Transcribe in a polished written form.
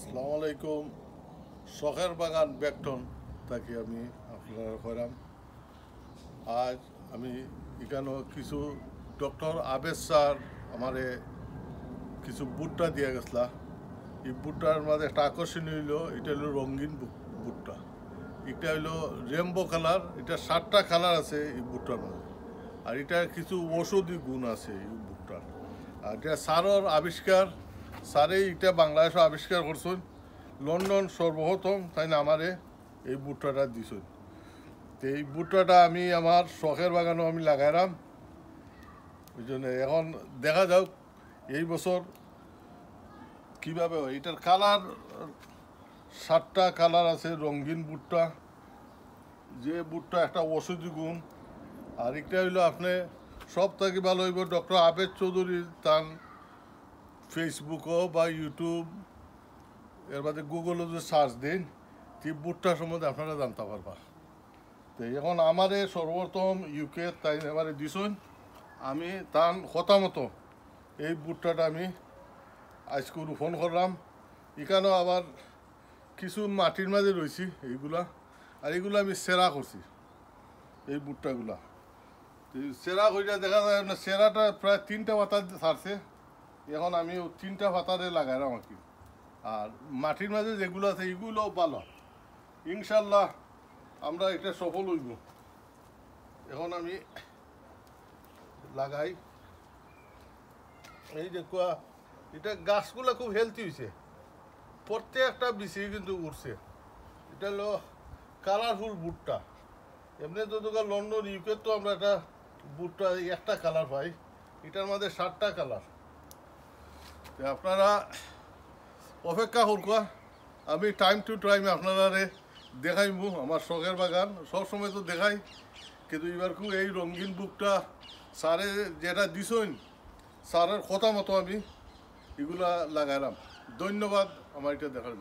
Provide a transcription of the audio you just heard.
আসসালামু আলাইকুম। শখের বাগান ব্যাকটন তাকে আমি আপনারা করাম। আজ আমি এখানে কিছু ডক্টর আবেদ স্যার আমারে কিছু বুট্টা দিয়ে গেছলা। এই বুট্টার মাঝে একটা আকর্ষণীয় হইলো এটা হলো রঙিন বুট্টা। এটা হইলো রেমবো কালার, এটা 7টা কালার আছে এই বুট্টার মধ্যে। আর এটার কিছু ঔষধি গুণ আছে এই বুট্টার। আর এটা স্যারের আবিষ্কার, স্যারে এটা বাংলাদেশে আবিষ্কার করছেন। লন্ডন সর্বপ্রথম তাই না আমারে এই বুট্টাটা দিছেন। তো এই বুট্টাটা আমি আমার শখের বাগানেও আমি লাগাইলাম। ওই জন্য এখন দেখা যাক এই বছর কীভাবে হয়। এটার কালার 7টা কালার আছে রঙিন বুট্টা, যে বুটটা একটা ঔষধি গুণ। আর একটা হইলো আপনি সব থেকে ভালো হইব ডক্টর আবেদ চৌধুরী তার ফেসবুকও বা ইউটিউব এর বাদে গুগলও যদি সার্চ দিন এই বুটটার সম্বন্ধে আপনারা জানতে পারবা। তো এখন আমারে সর্বপ্রথম ইউকে তাই এবারে দিছুন, আমি তার কথা মতো এই বুটটাটা আমি আজকে রোপণ করলাম। এখানেও আবার কিছু মাটির মাঝে রয়েছি এইগুলা, আর এইগুলো আমি সেরা করছি এই বুটটাগুলা। সেরা কইরা দেখা যায় আপনার সেরাটা প্রায় 3টা পাতা ছাড়ছে। এখন আমি 3টা পাতারে লাগাইলাম আর কি। আর মাটির মাঝে যেগুলো আছে এইগুলোও ভালো, ইনশাল্লাহ আমরা এটা সফল হইব। এখন আমি লাগাই এই যে এটা গাছগুলো খুব হেলদি হয়েছে, প্রত্যেকটা বিচি কিন্তু উঠছে। এটা হলো কালারফুল বুটটা। এমনি তো দোকান লন্ডন ইউকে তো আমরা একটা বুটটা একটা কালার পাই, এটার মধ্যে 7টা কালার। আপনারা অপেক্ষা করবা, আমি টাইম টু টাইম আপনারা দেখাইমু আমার শখের বাগান। সবসময় তো দেখাই, কিন্তু এবার খুব এই রঙিন বুকটা স্যারে যেটা দিছেন স্যারের কথা মতো আমি এগুলা লাগাইলাম। ধন্যবাদ আমার এটা দেখার জন্য।